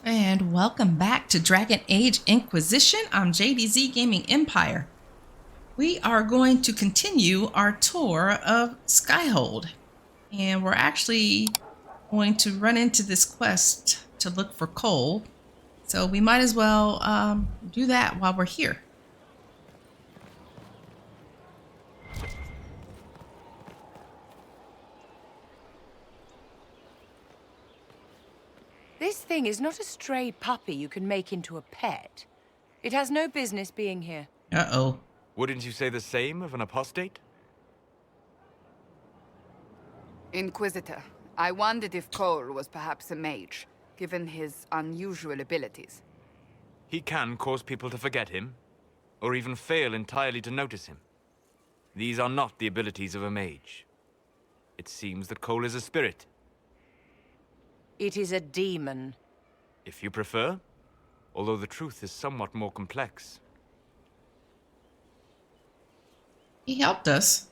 And welcome back to Dragon Age Inquisition. I'm JDZ Gaming Empire. We are going to continue our tour of Skyhold. And we're actually going to run into this quest to look for coal. So we might as well do that while we're here. This thing is not a stray puppy you can make into a pet. It has no business being here. Uh-oh. Wouldn't you say the same of an apostate? Inquisitor, I wondered if Cole was perhaps a mage, given his unusual abilities. He can cause people to forget him, or even fail entirely to notice him. These are not the abilities of a mage. It seems that Cole is a spirit. It is a demon. If you prefer, although the truth is somewhat more complex. He helped us.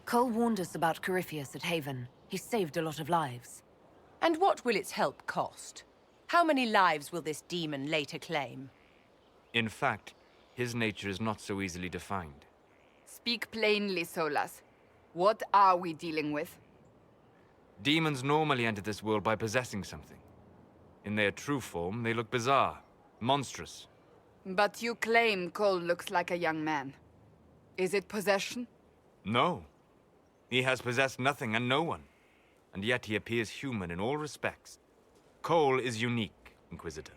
Cole warned us about Corypheus at Haven. He saved a lot of lives. And what will its help cost? How many lives will this demon later claim? In fact, his nature is not so easily defined. Speak plainly, Solas. What are we dealing with? Demons normally enter this world by possessing something. In their true form, they look bizarre, monstrous. But you claim Cole looks like a young man. Is it possession? No. He has possessed nothing and no one. And yet he appears human in all respects. Cole is unique, Inquisitor.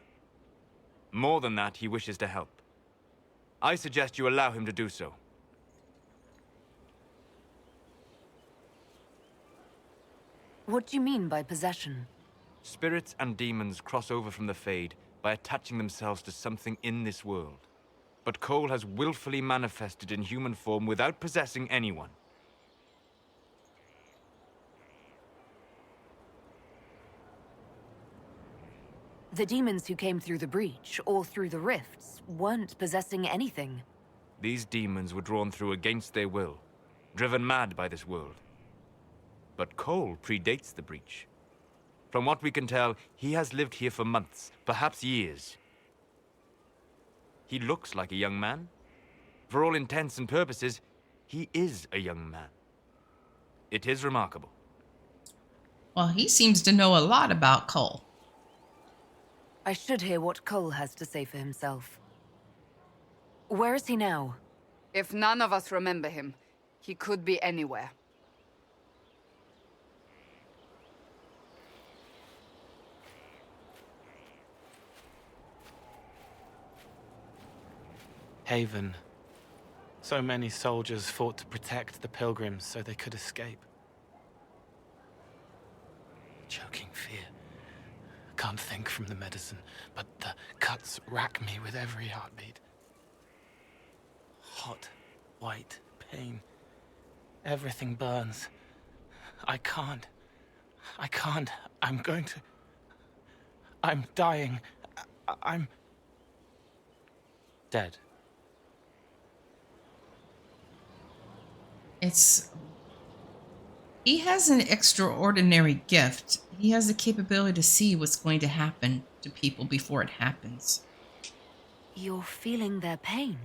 More than that, he wishes to help. I suggest you allow him to do so. What do you mean by possession? Spirits and demons cross over from the Fade by attaching themselves to something in this world. But Cole has willfully manifested in human form without possessing anyone. The demons who came through the breach, or through the rifts, weren't possessing anything. These demons were drawn through against their will, driven mad by this world. But Cole predates the breach. From what we can tell, he has lived here for months, perhaps years. He looks like a young man. For all intents and purposes, he is a young man. It is remarkable. Well, he seems to know a lot about coal. I should hear what Cole has to say for himself. Where is he now? If none of us remember him, he could be anywhere. Haven. So many soldiers fought to protect the pilgrims so they could escape. Choking fear. Can't think from the medicine, but the cuts rack me with every heartbeat. Hot, white pain. Everything burns. I can't. I'm going to... I'm dying. I'm... dead. He has an extraordinary gift. He has the capability to see what's going to happen to people before it happens. You're feeling their pain.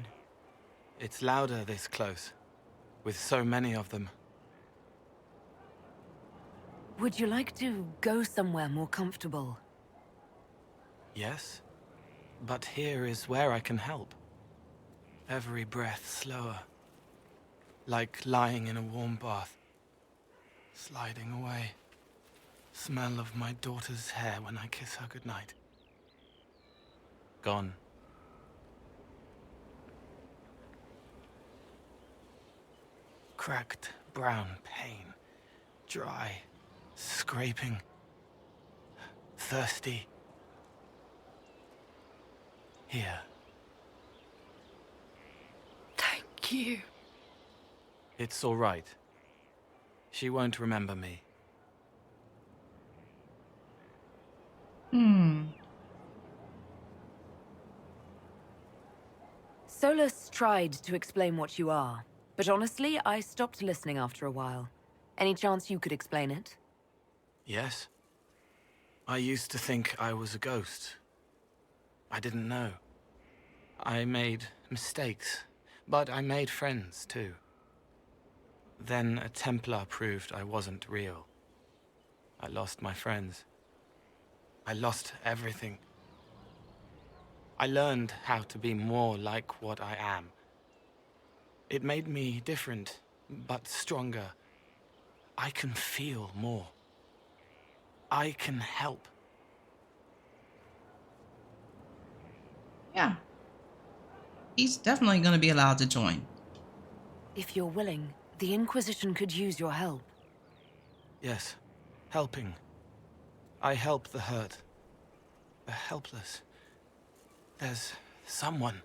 It's louder this close, with so many of them. Would you like to go somewhere more comfortable? Yes, but here is where I can help. Every breath slower. Like lying in a warm bath. Sliding away. Smell of my daughter's hair when I kiss her goodnight. Gone. Cracked brown pain. Dry. Scraping. Thirsty. Here. Thank you. It's all right. She won't remember me. Solus tried to explain what you are, but honestly, I stopped listening after a while. Any chance you could explain it? Yes? I used to think I was a ghost. I didn't know. I made mistakes, but I made friends too. Then a Templar proved I wasn't real. I lost my friends. I lost everything. I learned how to be more like what I am. It made me different, but stronger. I can feel more. I can help. Yeah, he's definitely going to be allowed to join. If you're willing, the Inquisition could use your help. Yes, helping. I help the hurt, the helpless. There's someone.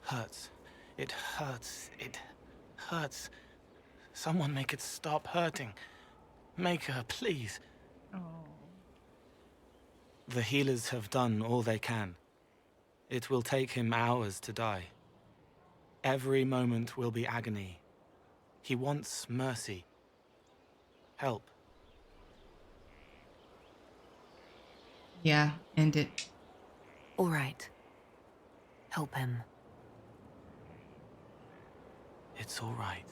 Hurts. It hurts. It hurts. Someone make it stop hurting. Make her, please. Oh. The healers have done all they can. It will take him hours to die. Every moment will be agony. He wants mercy. Help. Yeah, end it. All right. Help him. It's all right.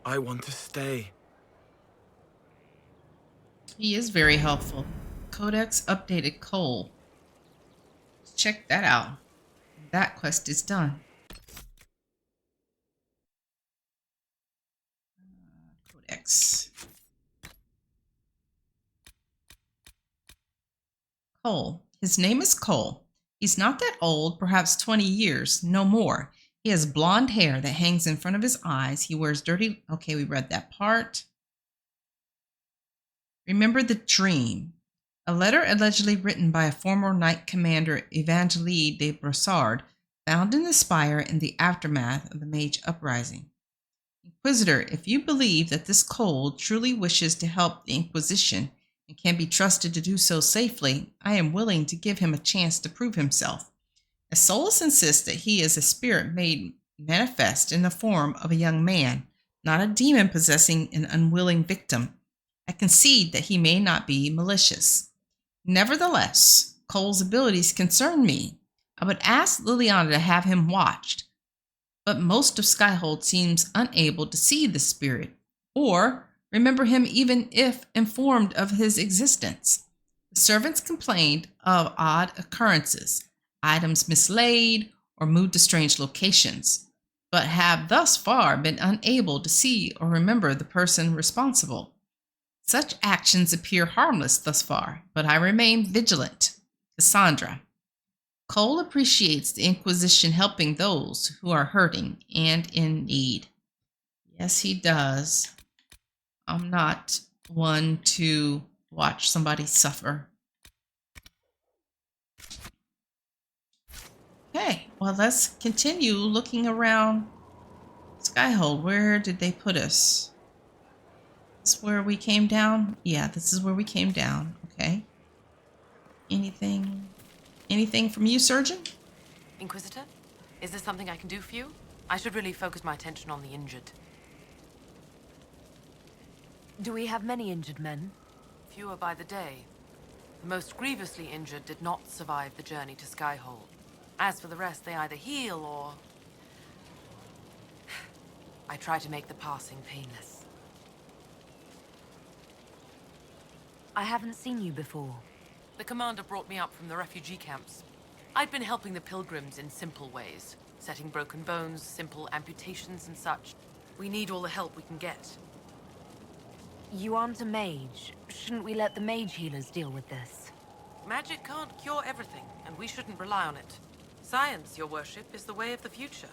I want to stay. He is very helpful. Codex updated Cole. Check that out. That quest is done. Codex. Cole. His name is Cole. He's not that old, perhaps 20 years, no more. He has blonde hair that hangs in front of his eyes. He wears dirty... Okay, we read that part. Remember the dream. A letter allegedly written by a former Knight Commander Evangeline de Brossard found in the spire in the aftermath of the Mage Uprising. Inquisitor, if you believe that this Cole truly wishes to help the Inquisition and can be trusted to do so safely, I am willing to give him a chance to prove himself. As Solus insists that he is a spirit made manifest in the form of a young man, not a demon possessing an unwilling victim, I concede that he may not be malicious. Nevertheless, Cole's abilities concern me. I would ask Liliana to have him watched, but most of Skyhold seems unable to see the spirit, or remember him even if informed of his existence. The servants complained of odd occurrences, items mislaid, or moved to strange locations, but have thus far been unable to see or remember the person responsible. Such actions appear harmless thus far, but I remain vigilant. Cassandra. Cole appreciates the Inquisition helping those who are hurting and in need. Yes, he does. I'm not one to watch somebody suffer. Okay, well, let's continue looking around Skyhold. Where did they put us? This is where we came down? Yeah, this is where we came down. Okay. Anything from you, Surgeon? Inquisitor, is there something I can do for you? I should really focus my attention on the injured. Do we have many injured men? Fewer by the day. The most grievously injured did not survive the journey to Skyhold. As for the rest, they either heal or... I try to make the passing painless. I haven't seen you before. The commander brought me up from the refugee camps. I'd been helping the pilgrims in simple ways, setting broken bones, simple amputations and such. We need all the help we can get. You aren't a mage. Shouldn't we let the mage healers deal with this? Magic can't cure everything, and we shouldn't rely on it. Science, your worship, is the way of the future.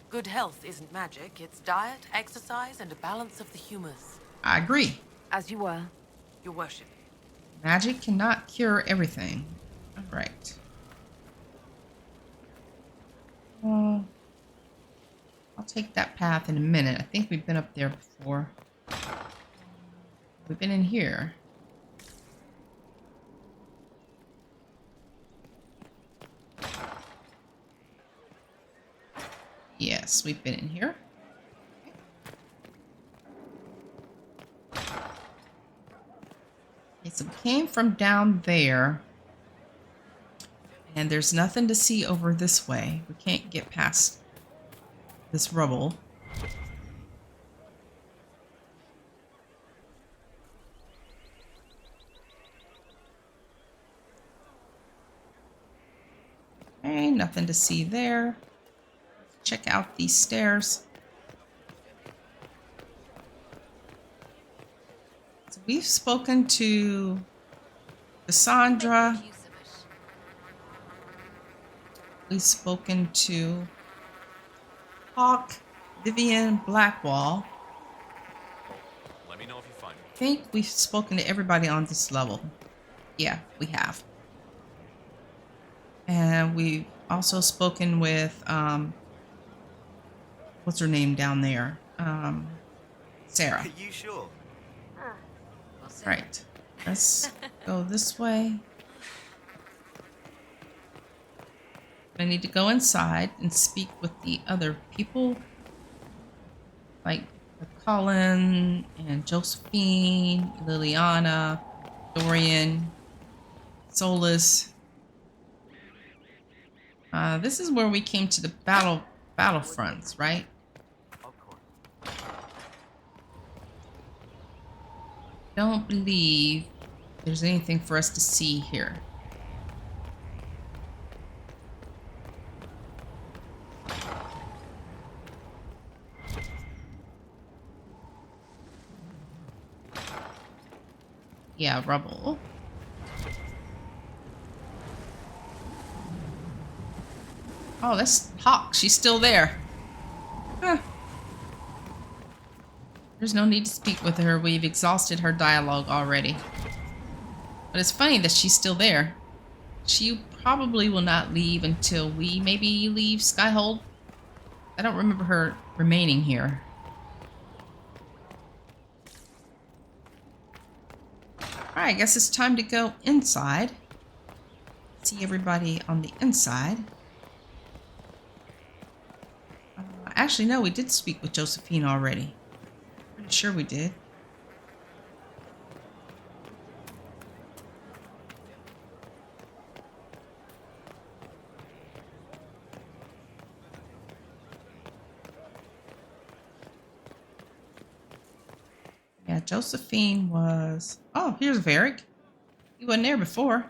Good health isn't magic, it's diet, exercise, and a balance of the humors. I agree. As you were. Your worship. Magic cannot cure everything. All right. Well, I'll take that path in a minute. I think we've been up there before. We've been in here. Yes, we've been in here. Okay. Okay, so we came from down there. And there's nothing to see over this way. We can't get past this rubble. Okay, nothing to see there. Check out these stairs. So we've spoken to Cassandra. We've spoken to Hawk, Vivian, Blackwall. Let me know if you find me. I think we've spoken to everybody on this level. Yeah, we have. And we've also spoken with, what's her name down there? Sarah. Are you sure? Right. Let's go this way. I need to go inside and speak with the other people, like Colin and Josephine, Liliana, Dorian, Solus. This is where we came to the battlefronts, right? Don't believe there's anything for us to see here. Yeah, rubble. Oh, that's Hawk. She's still there. Huh. There's no need to speak with her. We've exhausted her dialogue already. But it's funny that she's still there. She probably will not leave until we maybe leave Skyhold. I don't remember her remaining here. Alright, I guess it's time to go inside. See everybody on the inside. Actually, no, we did speak with Josephine already. Pretty sure we did. Yeah, Josephine was... Oh, here's Varric. He wasn't there before.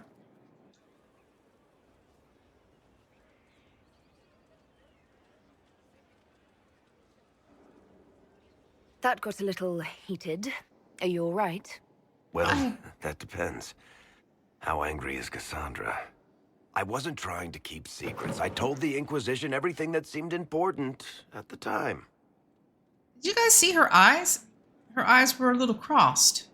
That got a little heated. Are you all right? Well, that depends. How angry is Cassandra? I wasn't trying to keep secrets. I told the Inquisition everything that seemed important at the time. Did you guys see her eyes? Her eyes were a little crossed.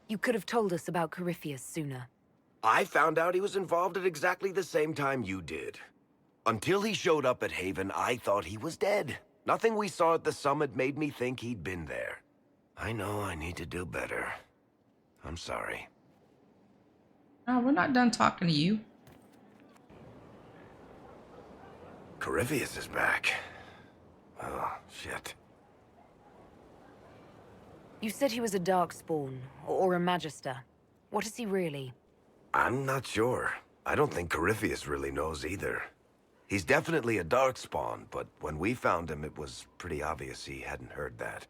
You could have told us about Corypheus sooner. I found out he was involved at exactly the same time you did. Until he showed up at Haven, I thought he was dead. Nothing we saw at the summit made me think he'd been there. I know I need to do better. I'm sorry. Oh, we're not done talking to you. Corypheus is back. Oh, shit. You said he was a Darkspawn, or a Magister. What is he really? I'm not sure. I don't think Corypheus really knows either. He's definitely a Darkspawn, but when we found him, it was pretty obvious he hadn't heard that.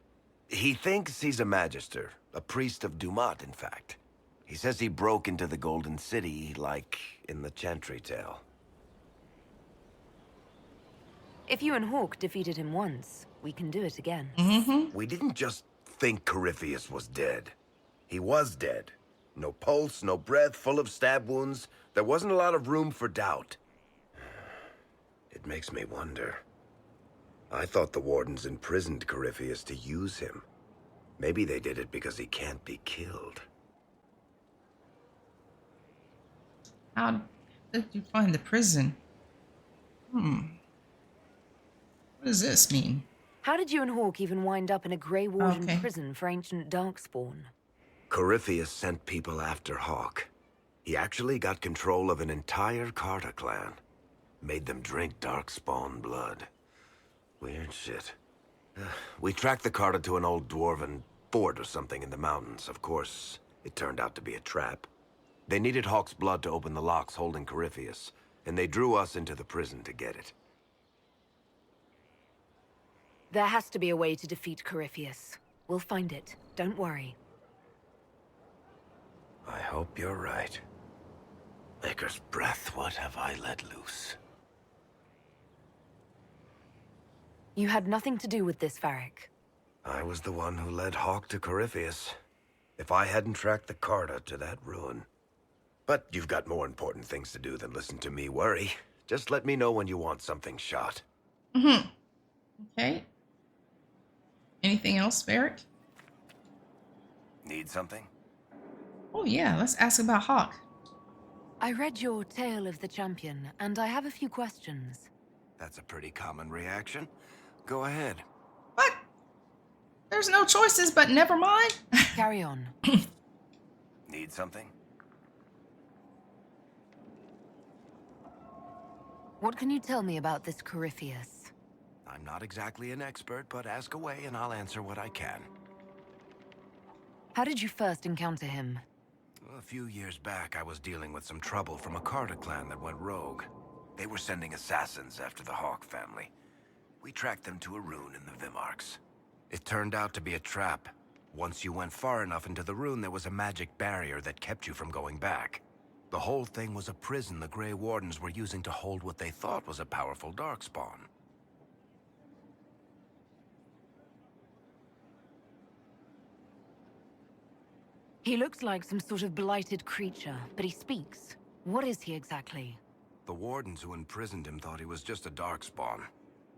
He thinks he's a Magister, a priest of Dumat, in fact. He says he broke into the Golden City, like in the Chantry tale. If you and Hawk defeated him once, we can do it again. We didn't just think Corypheus was dead. He was dead. No pulse, no breath, full of stab wounds. There wasn't a lot of room for doubt. It makes me wonder. I thought the Wardens imprisoned Corypheus to use him. Maybe they did it because he can't be killed. How did you find the prison? What does this mean? How did you and Hawk even wind up in a Grey Warden Okay. prison for ancient Darkspawn? Corypheus sent people after Hawk. He actually got control of an entire Carter clan. Made them drink darkspawn blood. Weird shit. We tracked the Carta to an old dwarven fort or something in the mountains. Of course, it turned out to be a trap. They needed Hawk's blood to open the locks holding Corypheus, and they drew us into the prison to get it. There has to be a way to defeat Corypheus. We'll find it. Don't worry. I hope you're right. Maker's breath, what have I let loose? You had nothing to do with this, Varric. I was the one who led Hawk to Corypheus. If I hadn't tracked the Carta to that ruin. But you've got more important things to do than listen to me worry. Just let me know when you want something shot. Mm-hmm. Okay. Anything else, Varric? Need something? Oh yeah, let's ask about Hawk. I read your Tale of the Champion, and I have a few questions. That's a pretty common reaction. Go ahead. What? There's no choices, but never mind. Carry on. Need something? What can you tell me about this Corypheus? I'm not exactly an expert, but ask away and I'll answer what I can. How did you first encounter him? A few years back, I was dealing with some trouble from a Carta clan that went rogue. They were sending assassins after the Hawk family. We tracked them to a rune in the Vimarks. It turned out to be a trap. Once you went far enough into the rune, there was a magic barrier that kept you from going back. The whole thing was a prison the Grey Wardens were using to hold what they thought was a powerful darkspawn. He looks like some sort of blighted creature, but he speaks. What is he exactly? The Wardens who imprisoned him thought he was just a darkspawn.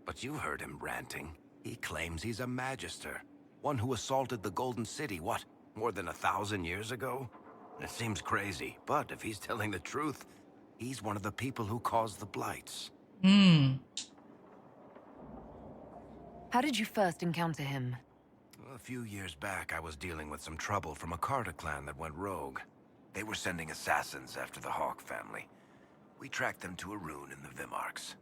But you heard him ranting. He claims he's a Magister. One who assaulted the Golden City, what, more than 1,000 years ago? It seems crazy, but if he's telling the truth, he's one of the people who caused the blights. How did you first encounter him? A few years back, I was dealing with some trouble from a Carta clan that went rogue. They were sending assassins after the Hawk family. We tracked them to a rune in the Vimarks.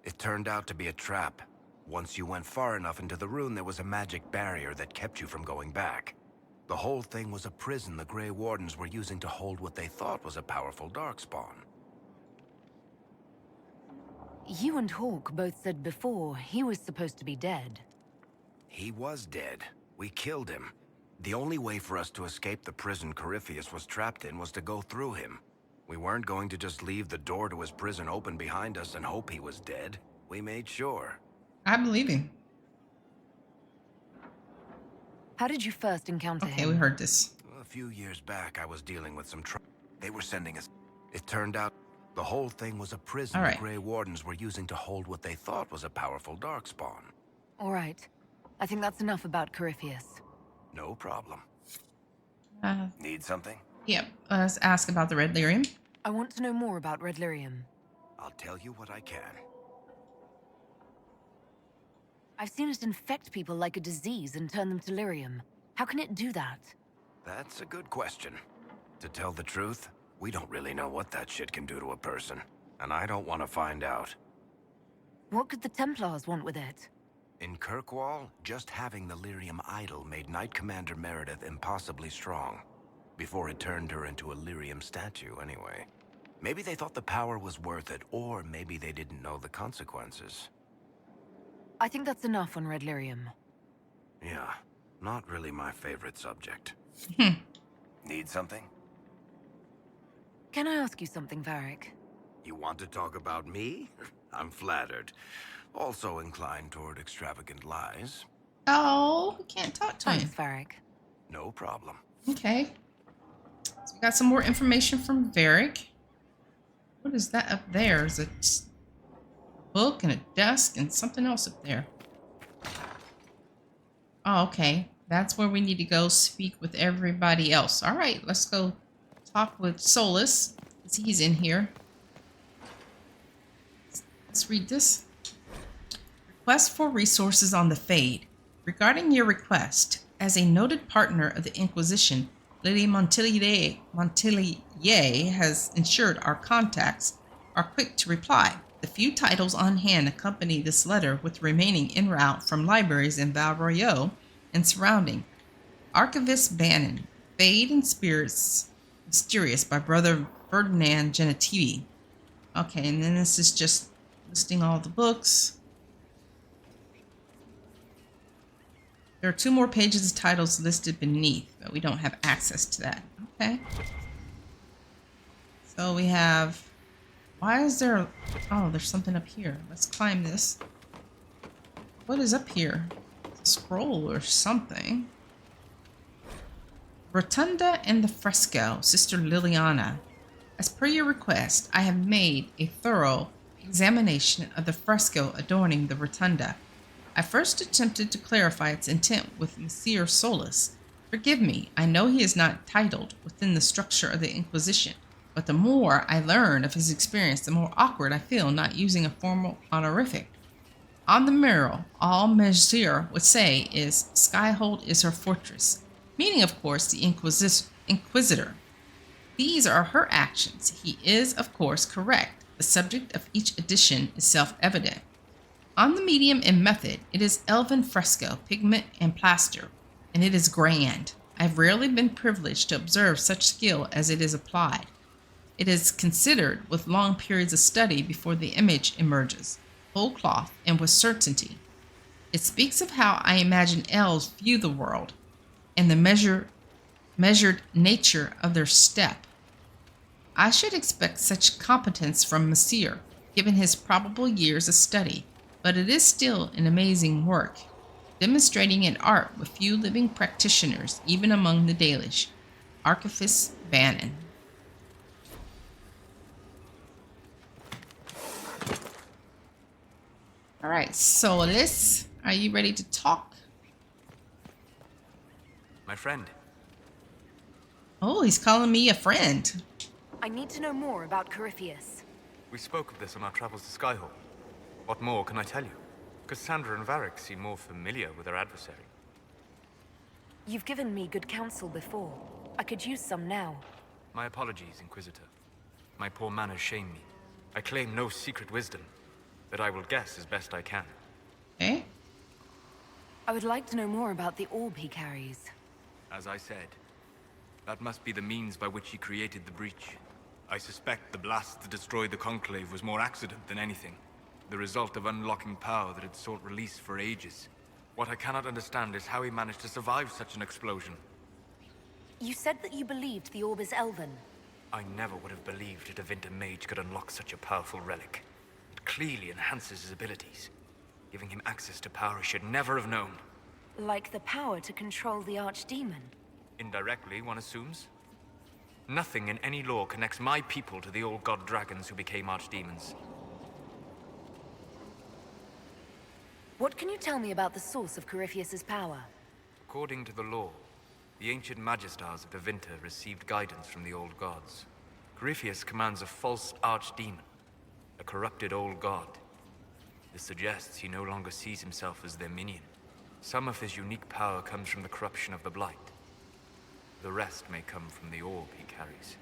It turned out to be a trap. Once you went far enough into the rune, there was a magic barrier that kept you from going back. The whole thing was a prison the Grey Wardens were using to hold what they thought was a powerful darkspawn. You and Hawk both said before he was supposed to be dead. He was dead. We killed him. The only way for us to escape the prison Corypheus was trapped in was to go through him. We weren't going to just leave the door to his prison open behind us and hope he was dead. We made sure. I believe him. How did you first encounter him? Okay, we heard this. A few years back, I was dealing with some trouble. They were sending us. It turned out the whole thing was a prison the Grey Wardens were using to hold what they thought was a powerful darkspawn. All right. I think that's enough about Corypheus. No problem. Need something? Yep. Let's ask about the Red Lyrium. I want to know more about Red Lyrium. I'll tell you what I can. I've seen it infect people like a disease and turn them to lyrium. How can it do that? That's a good question. To tell the truth, we don't really know what that shit can do to a person. And I don't want to find out. What could the Templars want with it? In Kirkwall, just having the lyrium idol made Knight Commander Meredith impossibly strong. Before it turned her into a lyrium statue, anyway. Maybe they thought the power was worth it, or maybe they didn't know the consequences. I think that's enough on Red Lyrium. Yeah, not really my favorite subject. Need something? Can I ask you something, Varric? You want to talk about me? I'm flattered. Also inclined toward extravagant lies. Oh, we can't talk to him. Thanks, Varric. No problem. Okay. So we got some more information from Varric. What is that up there? Is it a book and a desk and something else up there? Oh, okay. That's where we need to go speak with everybody else. All right, let's go talk with Solus. He's in here. Let's read this. Request for resources on the Fade. Regarding your request, as a noted partner of the Inquisition, Lady Montelier has ensured our contacts are quick to reply. The few titles on hand accompany this letter with remaining en route from libraries in Valroyo and surrounding. Archivist Bannon, Fade and Spirits Mysterious by Brother Ferdinand Genetivi. Okay, and then this is just listing all the books. There are 2 more pages of titles listed beneath, but we don't have access to that. Okay. So we have, why is there, oh, there's something up here. Let's climb this. What is up here? It's a scroll or something. Rotunda and the Fresco, Sister Liliana. As per your request, I have made a thorough examination of the fresco adorning the rotunda. I first attempted to clarify its intent with Monsieur Solus. Forgive me, I know he is not titled within the structure of the Inquisition, but the more I learn of his experience, the more awkward I feel not using a formal honorific. On the mural, all Monsieur would say is, Skyhold is her fortress, meaning, of course, the Inquisitor. These are her actions. He is, of course, correct. The subject of each edition is self-evident. On the medium and method, it is elven fresco, pigment, and plaster, and it is grand. I've rarely been privileged to observe such skill as it is applied. It is considered with long periods of study before the image emerges, whole cloth and with certainty. It speaks of how I imagine elves view the world, and the measured nature of their step. I should expect such competence from Monsieur, given his probable years of study, but it is still an amazing work, demonstrating an art with few living practitioners, even among the Dalish. Archivist Bannon. All right, Solus, are you ready to talk? My friend. Oh, he's calling me a friend. I need to know more about Corypheus. We spoke of this on our travels to Skyhold. What more can I tell you? Cassandra and Varric seem more familiar with their adversary. You've given me good counsel before. I could use some now. My apologies, Inquisitor. My poor manners shame me. I claim no secret wisdom, but I will guess as best I can. Okay. I would like to know more about the orb he carries. As I said, that must be the means by which he created the breach. I suspect the blast that destroyed the Conclave was more accident than anything. The result of unlocking power that had sought release for ages. What I cannot understand is how he managed to survive such an explosion. You said that you believed the orb is elven. I never would have believed a Devinter mage could unlock such a powerful relic. It clearly enhances his abilities, giving him access to power he should never have known. Like the power to control the archdemon. Indirectly, one assumes. Nothing in any law connects my people to the old god dragons who became archdemons. What can you tell me about the source of Corypheus's power? According to the law, the ancient Magistars of Devinter received guidance from the old gods. Corypheus commands a false archdemon, a corrupted old god. This suggests he no longer sees himself as their minion. Some of his unique power comes from the corruption of the Blight. The rest may come from the orb he carries.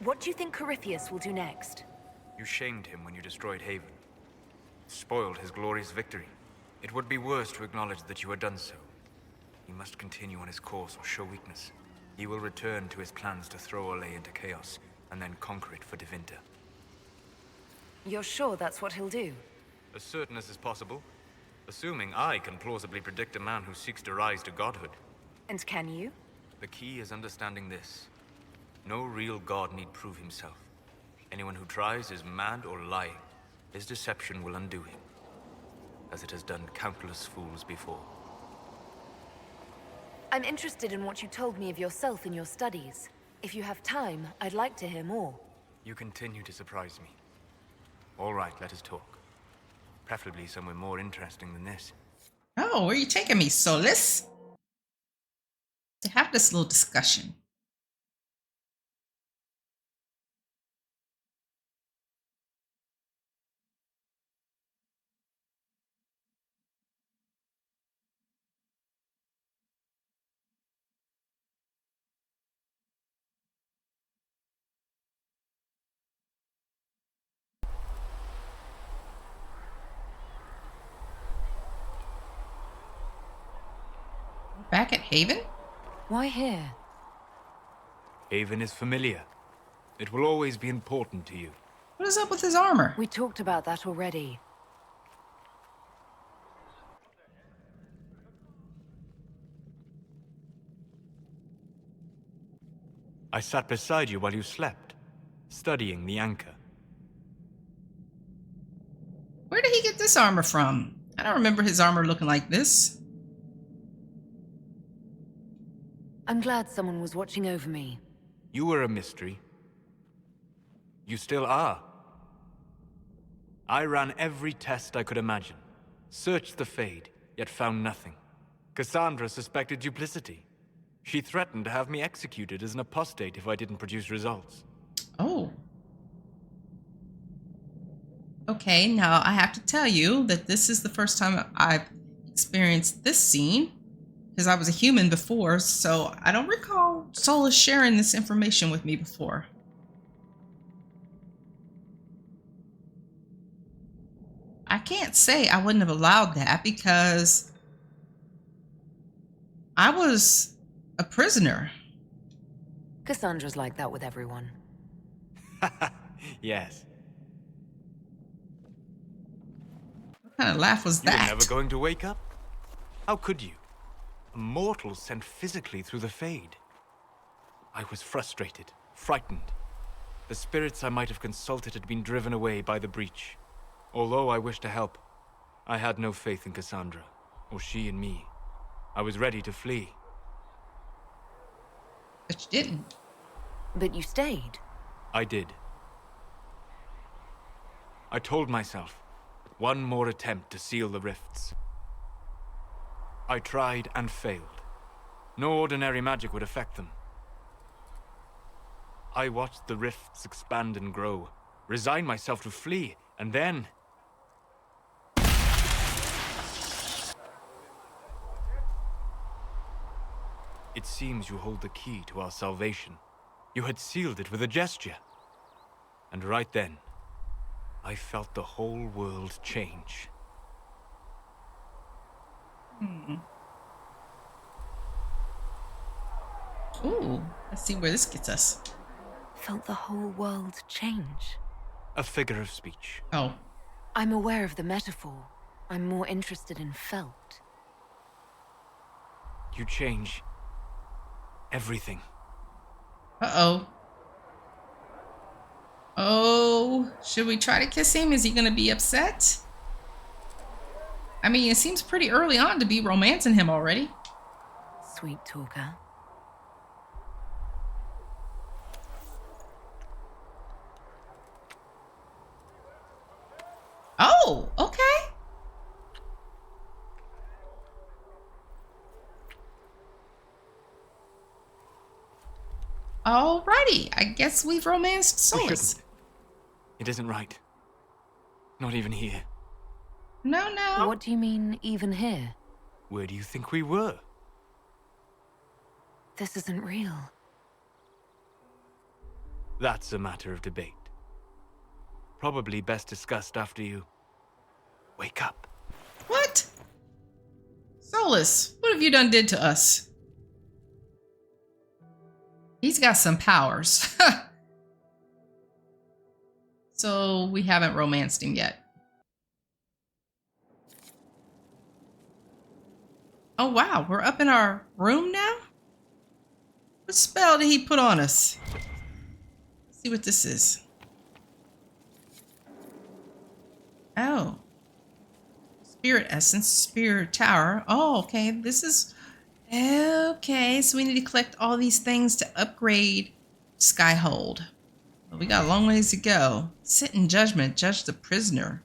What do you think Corypheus will do next? You shamed him when you destroyed Haven. Spoiled his glorious victory. It would be worse to acknowledge that you had done so. He must continue on his course or show weakness. He will return to his plans to throw Olay into chaos, and then conquer it for Devinter. You're sure that's what he'll do? As certain as is possible. Assuming I can plausibly predict a man who seeks to rise to godhood. And can you? The key is understanding this. No real god need prove himself. Anyone who tries is mad or lying. His deception will undo him, as it has done countless fools before. I'm interested in what you told me of yourself in your studies. If you have time, I'd like to hear more. You continue to surprise me. All right, let us talk. Preferably somewhere more interesting than this. Oh, where are you taking me, Solus? To have this little discussion. Back at Haven? Why here? Haven is familiar. It will always be important to you. What is up with his armor? We talked about that already. I sat beside you while you slept, studying the anchor. Where did he get this armor from? I don't remember his armor looking like this. I'm glad someone was watching over me. You were a mystery. You still are. I ran every test I could imagine. Searched the Fade, yet found nothing. Cassandra suspected duplicity. She threatened to have me executed as an apostate if I didn't produce results. Oh. Okay, now I have to tell you that this is the first time I've experienced this scene, because I was a human before, so I don't recall Solus sharing this information with me before. I can't say I wouldn't have allowed that because I was a prisoner. Cassandra's like that with everyone. Yes. What kind of laugh was You were that? never going to wake up? How could you? A mortal sent physically through the Fade. I was frustrated, frightened. The spirits I might have consulted had been driven away by the breach. Although I wished to help, I had no faith in Cassandra, or she in me. I was ready to flee. But you didn't. But you stayed. I did. I told myself, one more attempt to seal the rifts. I tried and failed. No ordinary magic would affect them. I watched the rifts expand and grow, resigned myself to flee, and then... It seems you hold the key to our salvation. You had sealed it with a gesture. And right then, I felt the whole world change. Ooh, let's see where this gets us. Felt the whole world change. A figure of speech. Oh, I'm aware of the metaphor. I'm more interested in felt. You change everything. uh-oh. Oh, should we try to kiss him? Is he going to be upset? I mean, it seems pretty early on to be romancing him already. Sweet talker. Oh, okay. Alrighty, I guess we've romanced We Solus. shouldn't. It isn't right. Not even here. No. What do you mean, even here? Where do you think we were? This isn't real. That's a matter of debate. Probably best discussed after you wake up. What? Solus, what have you done did to us? He's got some powers. So we haven't romanced him yet. Oh wow, we're up in our room now? What spell did he put on us? Let's see what this is. Oh. Spirit Essence, Spirit Tower. Oh, okay. This is... Okay, so we need to collect all these things to upgrade Skyhold. Well, we got a long ways to go. Sit in judgment. Judge the prisoner.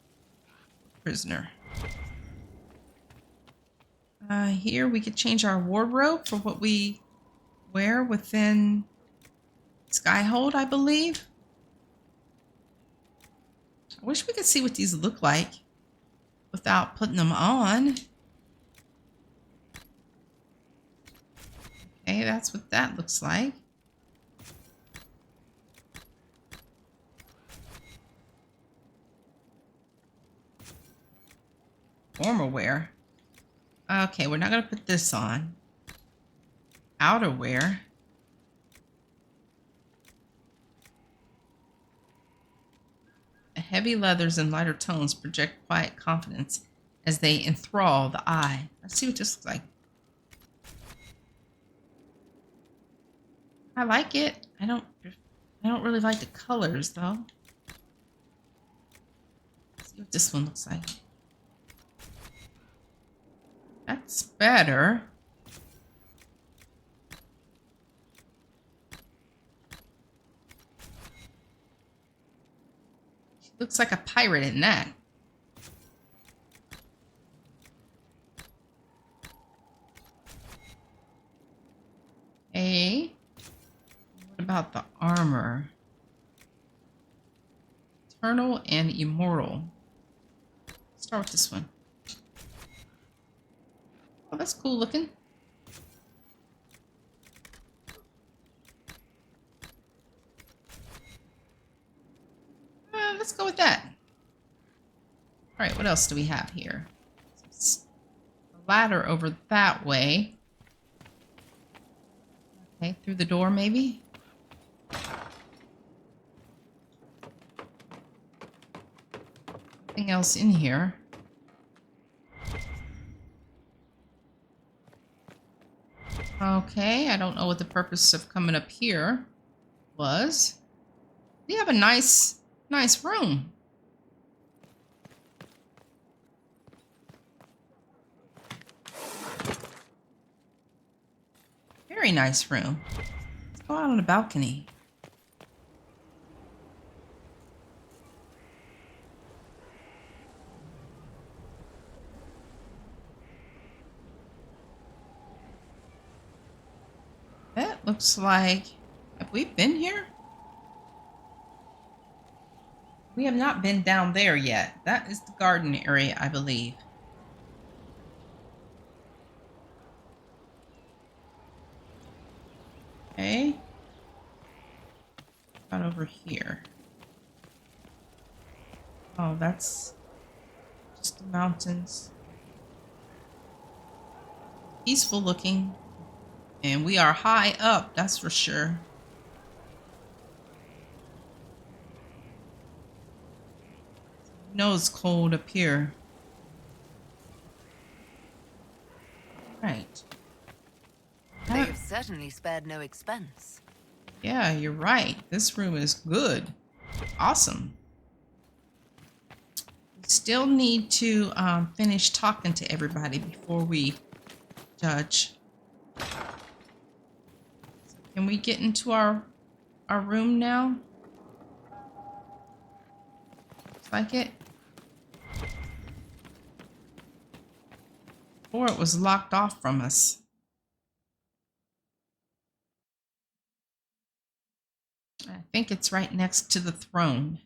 Here we could change our wardrobe for what we wear within Skyhold, I believe. I wish we could see what these look like without putting them on. Okay, that's what that looks like. Formal wear. Okay, we're not going to put this on. outerwear. Heavy leathers and lighter tones project quiet confidence as they enthrall the eye. Let's see what this looks like. I like it. I don't really like the colors though. Let's see what this one looks like. That's better. She looks like a pirate in that. Hey. What about the armor? Eternal and immortal. Let's start with this one. Oh, that's cool looking. Let's go with that. All right, what else do we have here? A ladder over that way. Okay, through the door maybe? Nothing else in here. Okay, I don't know what the purpose of coming up here was. We have a nice room. Very nice room. Let's go out on the balcony. That looks like... Have we been here? We have not been down there yet. That is the garden area, I believe. Okay. About over here. Oh, that's just the mountains. Peaceful looking. And we are high up, that's for sure. You know it's cold up here. Right. They've certainly spared no expense. Yeah, you're right. This room is good. Awesome. We still need to finish talking to everybody before we judge. Can we get into our room now? Looks like it. Or it was locked off from us. I think it's right next to the throne.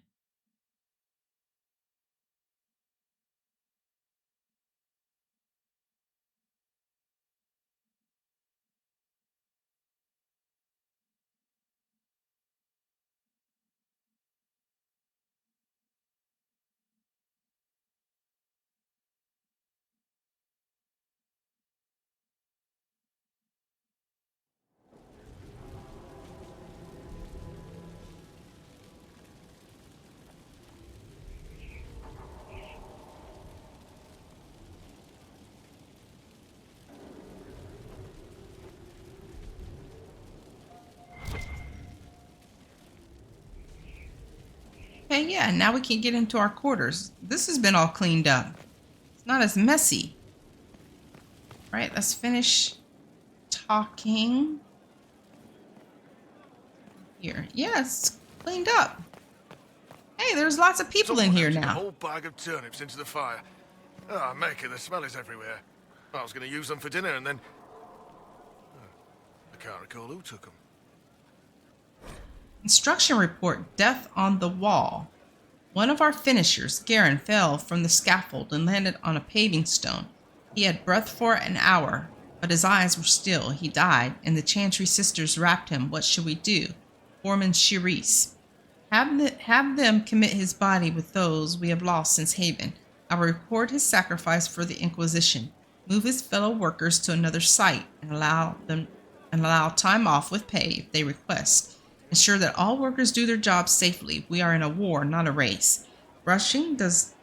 Okay, yeah, now we can get into our quarters. This has been all cleaned up. It's not as messy. All right, let's finish talking. Here. Yeah, it's cleaned up. Hey, there's lots of people in here A now. whole bag of turnips into the fire. Ah, Maker, the smell is everywhere. I was going to use them for dinner and then... I can't recall who took them. Instruction report, death on the wall. One of our finishers, Garen, fell from the scaffold and landed on a paving stone. He had breath for an hour, but his eyes were still. He died, and the Chantry sisters wrapped him. What should we do? Foreman Cherise. Have them commit his body with those we have lost since Haven. I will record his sacrifice for the Inquisition. Move his fellow workers to another site and allow them and allow time off with pay if they request. Ensure that all workers do their jobs safely. We are in a war, not a race. Rushing does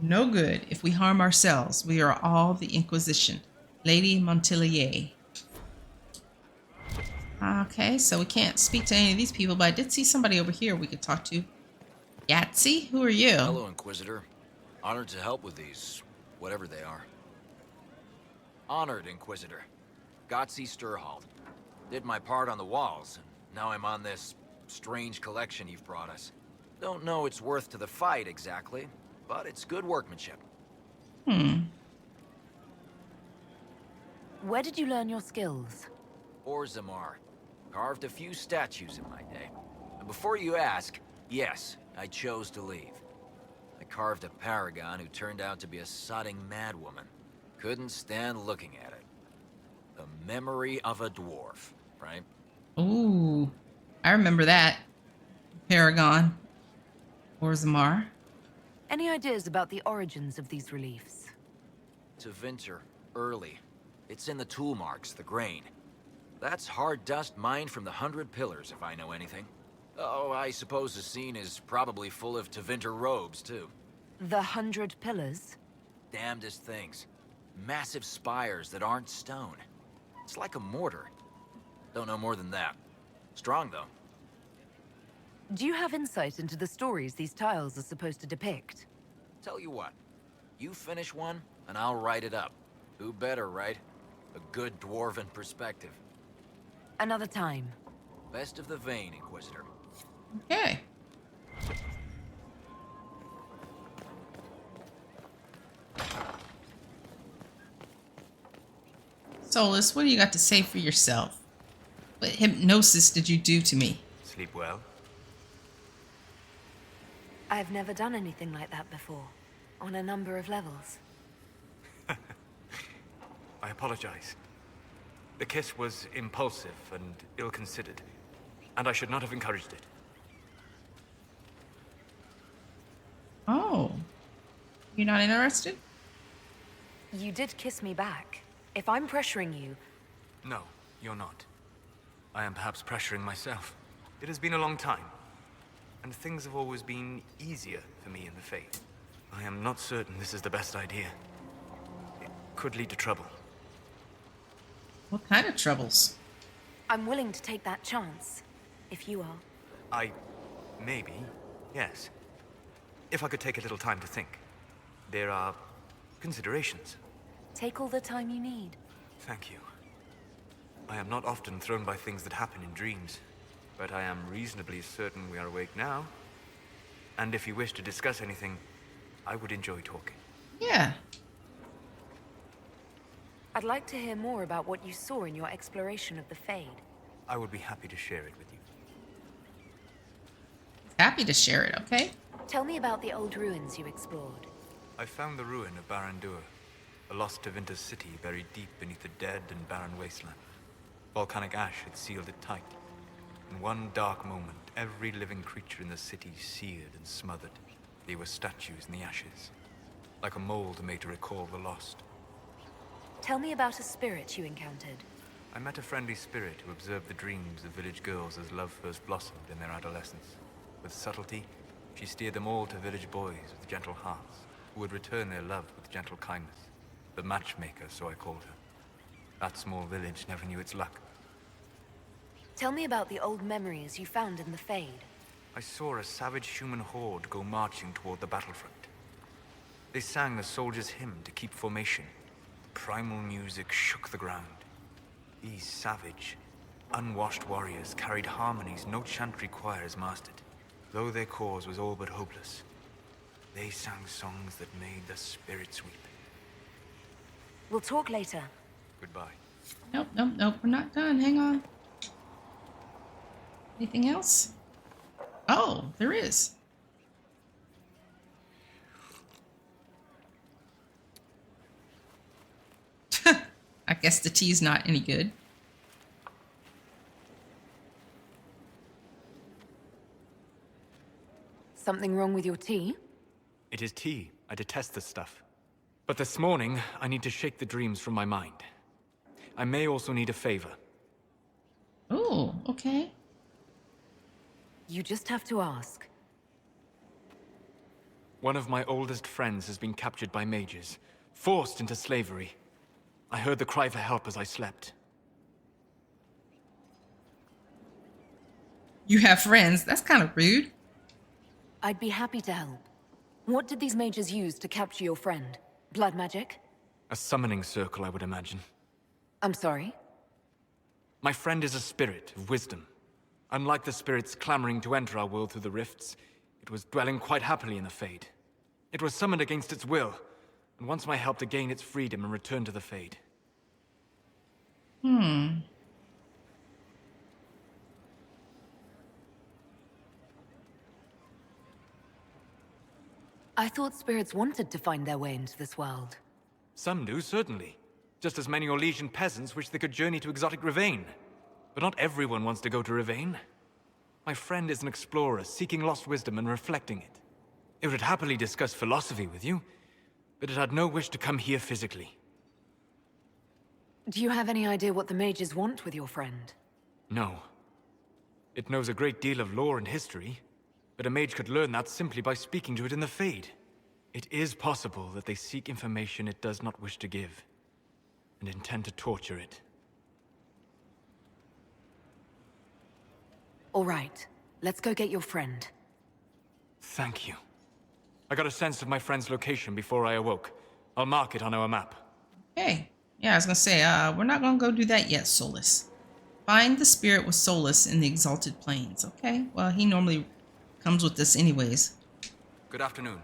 no good if we harm ourselves. We are all the Inquisition. Lady Montpellier. Okay, so we can't speak to any of these people, but I did see somebody over here we could talk to. Yahtzee, who are you? Hello, Inquisitor. Honored to help with these, whatever they are. Honored, Inquisitor. Gotzi Skyhold. Did my part on the walls, and now I'm on this strange collection you've brought us. Don't know its worth to the fight exactly, but it's good workmanship. Where did you learn your skills? Orzammar. Carved a few statues in my day. And before you ask, yes, I chose to leave. I carved a paragon who turned out to be a sodding madwoman. Couldn't stand looking at it. The memory of a dwarf, right? Ooh, I remember that. Paragon. Orzammar. Any ideas about the origins of these reliefs? To Vinter, early. It's in the tool marks, the grain. That's hard dust mined from the 100 Pillars, if I know anything. Oh, I suppose the scene is probably full of Tevinter robes, too. The 100 Pillars? Damnedest things. Massive spires that aren't stone. It's like a mortar. Don't know more than that. Strong, though. Do you have insight into the stories these tiles are supposed to depict? Tell you what. You finish one, and I'll write it up. Who better, right? A good dwarven perspective. Another time. Best of the vein, Inquisitor. Okay. Solus, what do you got to say for yourself? What hypnosis did you do to me? Sleep well? I've never done anything like that before, on a number of levels. I apologize. The kiss was impulsive and ill-considered, and I should not have encouraged it. Oh. You're not interested? You did kiss me back. If I'm pressuring you... No, you're not. I am perhaps pressuring myself. It has been a long time, and things have always been easier for me in the Faith. I am not certain this is the best idea. It could lead to trouble. What kind of troubles? I'm willing to take that chance, if you are. Maybe, yes. If I could take a little time to think. There are considerations. Take all the time you need. Thank you. I am not often thrown by things that happen in dreams, but I am reasonably certain we are awake now. And if you wish to discuss anything, I would enjoy talking. Yeah. I'd like to hear more about what you saw in your exploration of the Fade. I would be happy to share it with you. Happy to share it, okay? Tell me about the old ruins you explored. I found the ruin of Barandur, a lost Tevinter city buried deep beneath a dead and barren wasteland. Volcanic ash had sealed it tight. In one dark moment, every living creature in the city seared and smothered. They were statues in the ashes, like a mold made to recall the lost. Tell me about a spirit you encountered. I met a friendly spirit who observed the dreams of village girls as love first blossomed in their adolescence. With subtlety, she steered them all to village boys with gentle hearts, who would return their love with gentle kindness. The matchmaker, so I called her. That small village never knew its luck. Tell me about the old memories you found in the Fade. I saw a savage human horde go marching toward the battlefront. They sang a soldier's hymn to keep formation. The primal music shook the ground. These savage, unwashed warriors carried harmonies no chantry choirs mastered. Though their cause was all but hopeless, they sang songs that made the spirits weep. We'll talk later. Goodbye. Nope, nope, nope. We're not done. Hang on. Anything else? Oh, there is. I guess the tea's not any good. Something wrong with your tea? It is tea. I detest this stuff. But this morning, I need to shake the dreams from my mind. I may also need a favor. Oh, okay. You just have to ask. One of my oldest friends has been captured by mages, forced into slavery. I heard the cry for help as I slept. You have friends. That's kind of rude. I'd be happy to help. What did these mages use to capture your friend? Blood magic? A summoning circle, I would imagine. I'm sorry? My friend is a spirit of wisdom. Unlike the spirits clamoring to enter our world through the rifts, it was dwelling quite happily in the Fade. It was summoned against its will, and wants my help to gain its freedom and return to the Fade. I thought spirits wanted to find their way into this world. Some do, certainly. Just as many Orlesian peasants wish they could journey to exotic Rivain. But not everyone wants to go to Rivain. My friend is an explorer, seeking lost wisdom and reflecting it. It would happily discuss philosophy with you, but it had no wish to come here physically. Do you have any idea what the mages want with your friend? No. It knows a great deal of lore and history, but a mage could learn that simply by speaking to it in the Fade. It is possible that they seek information it does not wish to give, and intend to torture it. All right, let's go get your friend. Thank you. I got a sense of my friend's location before I awoke. I'll mark it on our map. Okay. Yeah, I was gonna say, we're not gonna go do that yet, Solus. Find the spirit with Solus in the Exalted Plains. Okay. Well, he normally comes with this anyways. Good afternoon.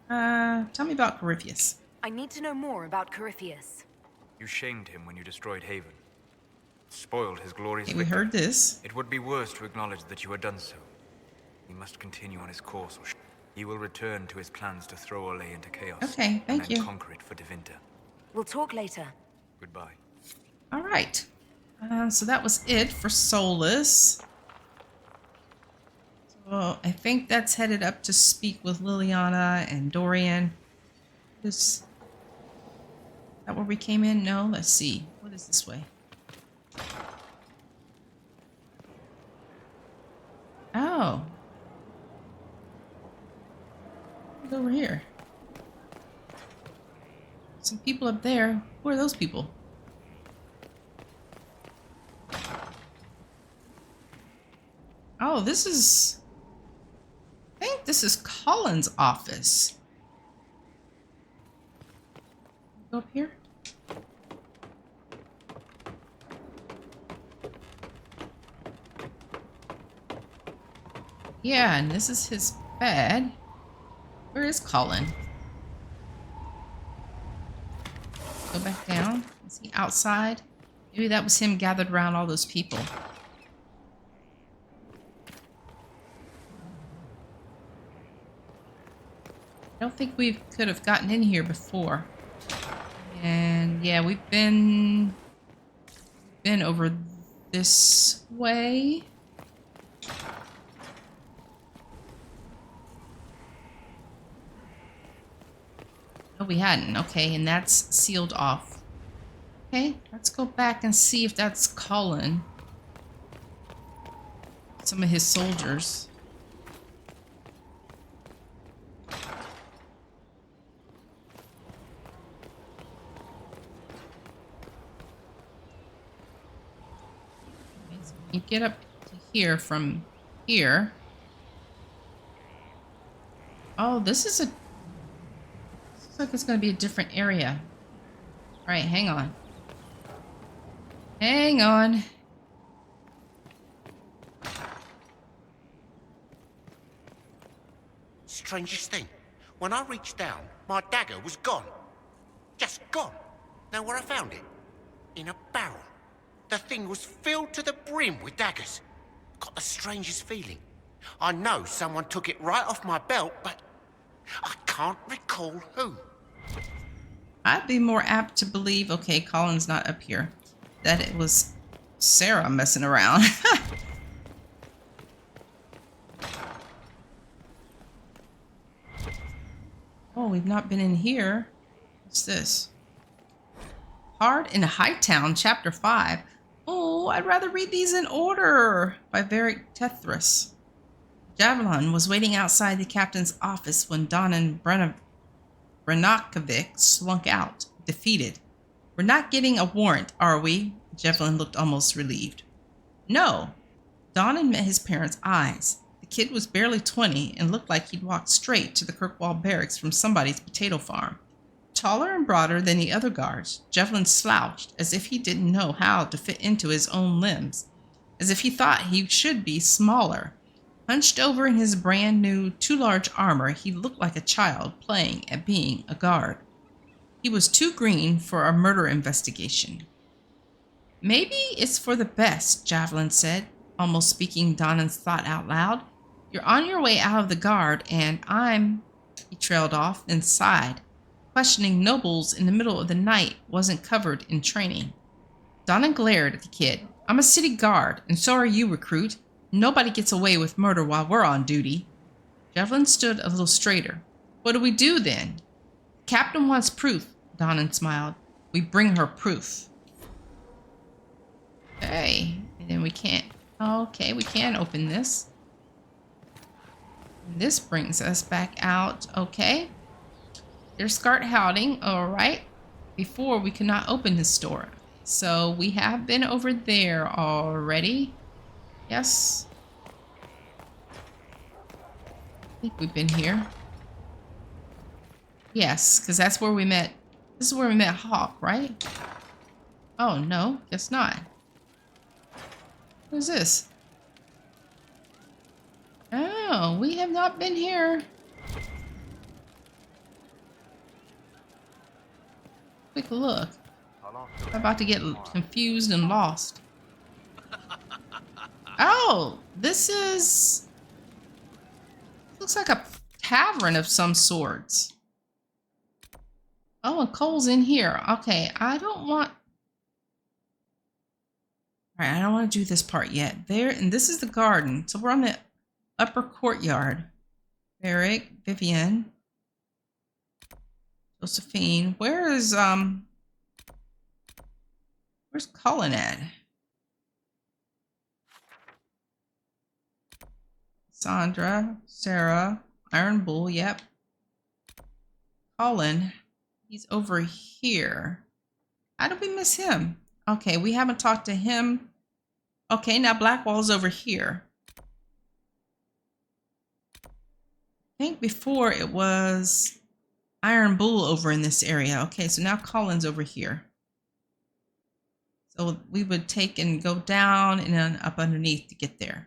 Tell me about Corypheus. I need to know more about Corypheus. You shamed him when you destroyed Haven. Spoiled his glorious Okay, we victory. heard this. It would be worse to acknowledge that you had done so. He must continue on his course, or he will return to his plans to throw Orlais into chaos. Okay, thank and then you. conquer it for Devinter. We'll talk later. Goodbye. All right. So that was it for Solus. So I think that's headed up to speak with Liliana and Dorian. Is that where we came in? No, let's see. What is this way? Oh. What's over here? Some people up there. Who are those people? Oh, this is... I think this is Colin's office. Go up here. Yeah, and this is his bed. Where is Colin? Go back down. Is he outside? Maybe that was him gathered around all those people. I don't think we could have gotten in here before. And yeah, we've been over this way. No, we hadn't. Okay, and that's sealed off. Okay, let's go back and see if that's Colin. Some of his soldiers. You get up to here from here. Oh, this is a... Looks like it's going to be a different area. All right, hang on. Hang on. Strangest thing. When I reached down, my dagger was gone. Just gone. Know where I found it? In a barrel. The thing was filled to the brim with daggers. Got the strangest feeling. I know someone took it right off my belt, but I can't recall who. I'd be more apt to believe, okay, Colin's not up here, that it was Sarah messing around. Oh, we've not been in here. What's this? Hard in Hightown, Chapter 5. Oh, No, I'd rather read these in order. By Varric Tethras. Javelin was waiting outside the captain's office when Donan Branakovic slunk out, defeated. We're not getting a warrant, are we? Javelin looked almost relieved. No. Donan met his parents' eyes. The kid was barely 20 and looked like he'd walked straight to the Kirkwall barracks from somebody's potato farm. Taller and broader than the other guards, Javelin slouched as if he didn't know how to fit into his own limbs, as if he thought he should be smaller. Hunched over in his brand new too large armor, he looked like a child playing at being a guard. He was too green for a murder investigation. Maybe it's for the best, Javelin said, almost speaking Donan's thought out loud. You're on your way out of the guard, and He trailed off, then sighed. Questioning nobles in the middle of the night wasn't covered in training. Donan glared at the kid. I'm a city guard, and so are you, recruit. Nobody gets away with murder while we're on duty. Javelin stood a little straighter. What do we do then? Captain wants proof, Donan smiled. We bring her proof. Okay, and then we can't. Okay, we can open this. And this brings us back out. Okay. There's Skart Howding. All right. Before, we could not open this door. So we have been over there already. Yes. I think we've been here. Yes, because that's where we met. This is where we met Hawk, right? Oh, no. Guess not. What is this? Oh, we have not been here. Quick look. I'm about to get confused and lost. Oh, this is... Looks like a tavern of some sorts. Oh, and Cole's in here. Okay, I don't want... Alright, I don't want to do this part yet. There, and this is the garden. So we're on the upper courtyard. Eric, Vivian, Josephine. Where's Cullen at? Sandra, Sarah, Iron Bull, yep. Cullen, he's over here. How did we miss him? Okay, we haven't talked to him. Okay, now Blackwall's over here. I think before it was Iron Bull over in this area. Okay, so now Cullen's over here. So we would take and go down and then up underneath to get there.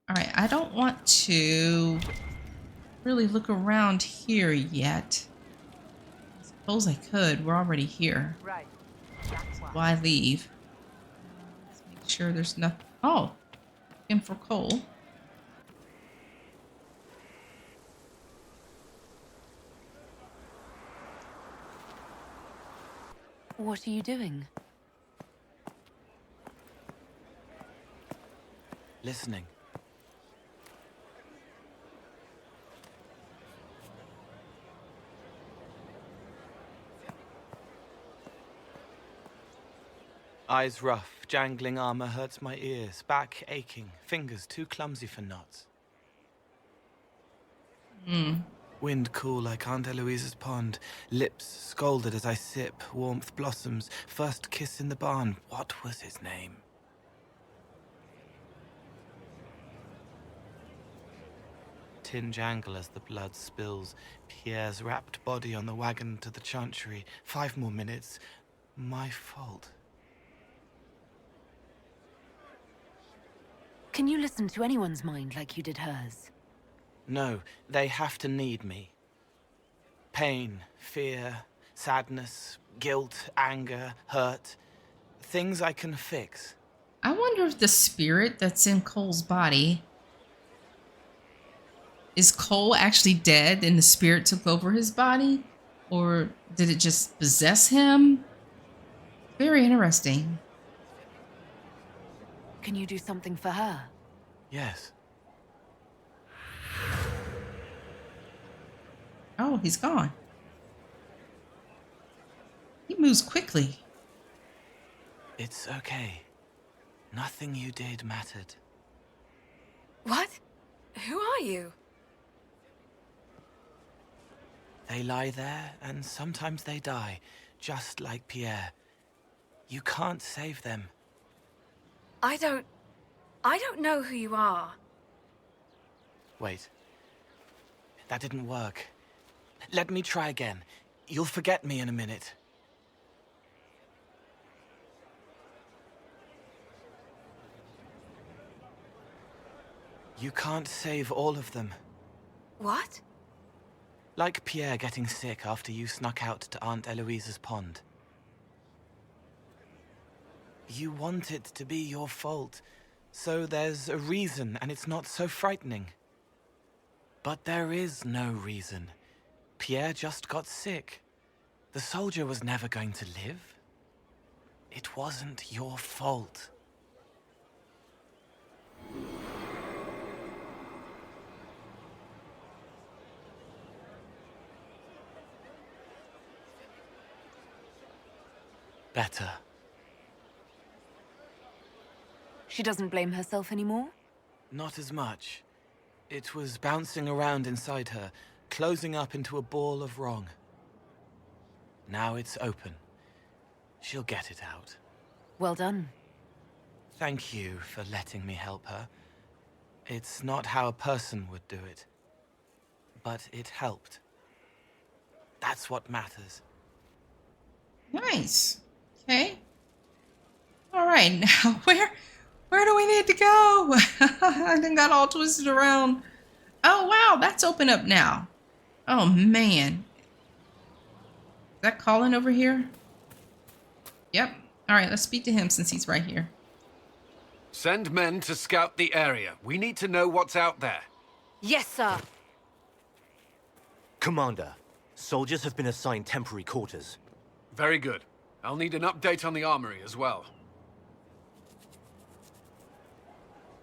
All right, I don't want to really look around here yet. I suppose I could. We're already here. Right. Why leave? Let's make sure there's nothing. Oh, looking for coal. What are you doing? Listening. Eyes rough, jangling armor hurts my ears, back aching, fingers too clumsy for knots. Wind cool like Aunt Eloise's pond, lips scalded as I sip, warmth blossoms, first kiss in the barn, what was his name? Tin jangle as the blood spills, Pierre's wrapped body on the wagon to the chantry, 5 more minutes, my fault. Can you listen to anyone's mind like you did hers? No, they have to need me. Pain, fear, sadness, guilt, anger, hurt. Things I can fix. I wonder if the spirit that's in Cole's body... Is Cole actually dead and the spirit took over his body? Or did it just possess him? Very interesting. Can you do something for her? Yes. Oh, he's gone. He moves quickly. It's okay. Nothing you did mattered. What? Who are you? They lie there, and sometimes they die, just like Pierre. You can't save them. I don't know who you are. Wait. That didn't work. Let me try again. You'll forget me in a minute. You can't save all of them. What? Like Pierre getting sick after you snuck out to Aunt Eloise's pond. You want it to be your fault, so there's a reason and it's not so frightening. But there is no reason. Pierre just got sick. The soldier was never going to live. It wasn't your fault. Better. She doesn't blame herself anymore? Not as much. It was bouncing around inside her, closing up into a ball of wrong. Now it's open. She'll get it out. Well done. Thank you for letting me help her. It's not how a person would do it. But it helped. That's what matters. Nice. Okay. All right. Now, where do we need to go? I done got all twisted around. Oh, wow. That's open up now. Oh, man. Is that Colin over here? Yep. All right. Let's speak to him since he's right here. Send men to scout the area. We need to know what's out there. Yes, sir. Commander, soldiers have been assigned temporary quarters. Very good. I'll need an update on the armory as well.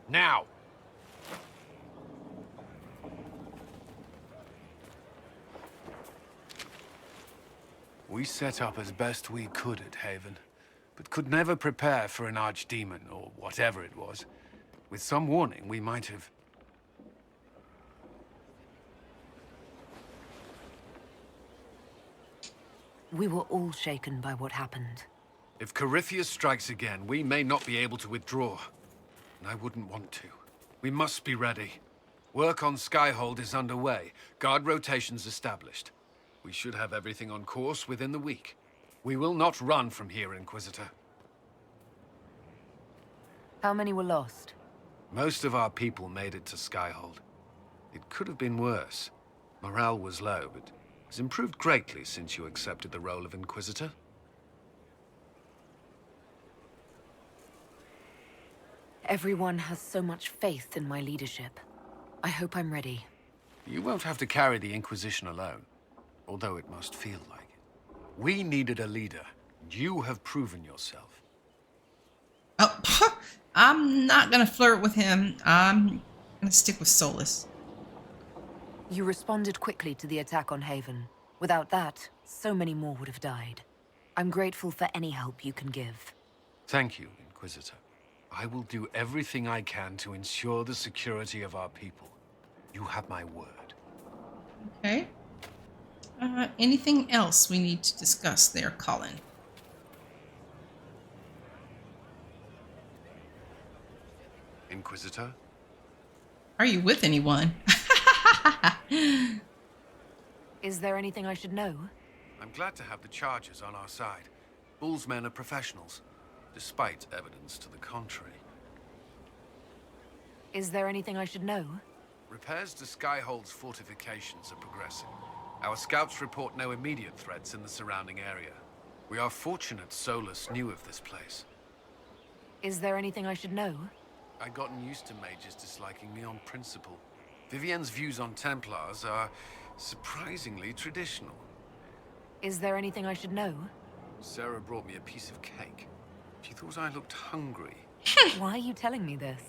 Now! We set up as best we could at Haven, but could never prepare for an archdemon, or whatever it was. With some warning, we might have... We were all shaken by what happened. If Corypheus strikes again, we may not be able to withdraw. And I wouldn't want to. We must be ready. Work on Skyhold is underway. Guard rotations established. We should have everything on course within the week. We will not run from here, Inquisitor. How many were lost? Most of our people made it to Skyhold. It could have been worse. Morale was low, but has improved greatly since you accepted the role of Inquisitor. Everyone has so much faith in my leadership. I hope I'm ready. You won't have to carry the Inquisition alone, although it must feel like it. We needed a leader. You have proven yourself. Oh, I'm not going to flirt with him. I'm going to stick with Solus. You responded quickly to the attack on Haven. Without that, so many more would have died. I'm grateful for any help you can give. Thank you, Inquisitor. I will do everything I can to ensure the security of our people. You have my word. Okay. Anything else we need to discuss there, Colin? Inquisitor? Are you with anyone? Is there anything I should know? I'm glad to have the Chargers on our side. Bull's men are professionals, despite evidence to the contrary. Is there anything I should know? Repairs to Skyhold's fortifications are progressing. Our scouts report no immediate threats in the surrounding area. We are fortunate Solus knew of this place. Is there anything I should know? I'd gotten used to mages disliking me on principle. Vivienne's views on Templars are surprisingly traditional. Is there anything I should know? Sarah brought me a piece of cake. She thought I looked hungry. Why are you telling me this?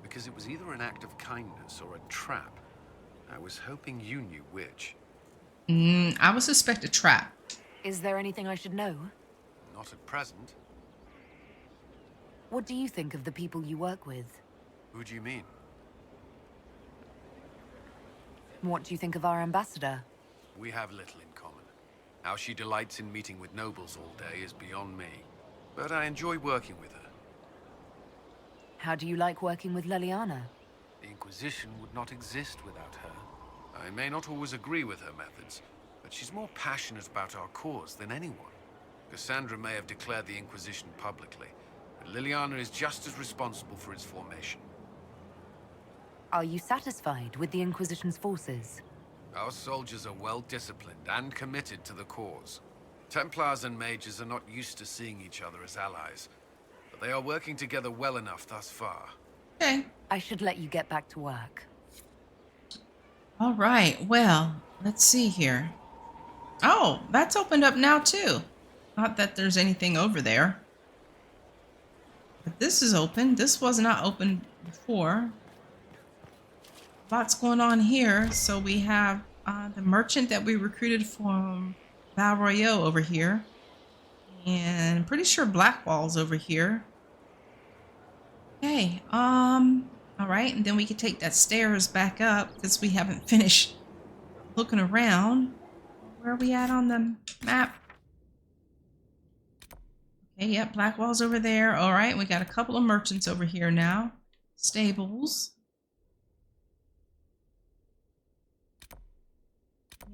Because it was either an act of kindness or a trap. I was hoping you knew which. I would suspect a trap. Is there anything I should know? Not at present. What do you think of the people you work with? Who do you mean? What do you think of our ambassador? We have little in common. How she delights in meeting with nobles all day is beyond me. But I enjoy working with her. How do you like working with Leliana? The Inquisition would not exist without her. I may not always agree with her methods, but she's more passionate about our cause than anyone. Cassandra may have declared the Inquisition publicly, but Liliana is just as responsible for its formation. Are you satisfied with the Inquisition's forces? Our soldiers are well disciplined and committed to the cause. Templars and mages are not used to seeing each other as allies, but they are working together well enough thus far. Okay. I should let you get back to work. All right. Well, let's see here. Oh, that's opened up now too. Not that there's anything over there. But this is open. This was not open before. Lots going on here. So we have the merchant that we recruited from Bioware over here. And I'm pretty sure Blackwall's over here. Okay. All right. And then we can take that stairs back up because we haven't finished looking around. Where are we at on the map? Okay, yep, Blackwall's over there. All right, we got a couple of merchants over here now. Stables.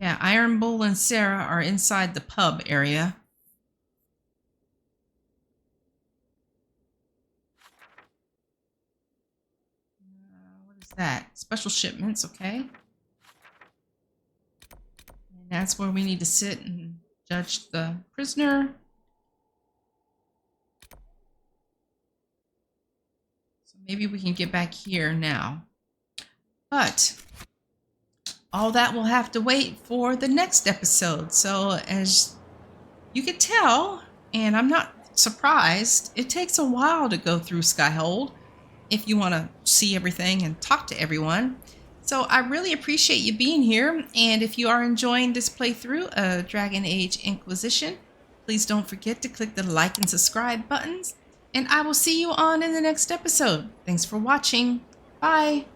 Yeah, Iron Bull and Sarah are inside the pub area. What is that? Special shipments, okay. And that's where we need to sit and judge the prisoner. So maybe we can get back here now. But all that will have to wait for the next episode. So as you can tell, and I'm not surprised, it takes a while to go through Skyhold if you want to see everything and talk to everyone. So I really appreciate you being here, and if you are enjoying this playthrough of Dragon Age Inquisition, please don't forget to click the like and subscribe buttons, and I will see you on in the next episode. Thanks for watching. Bye.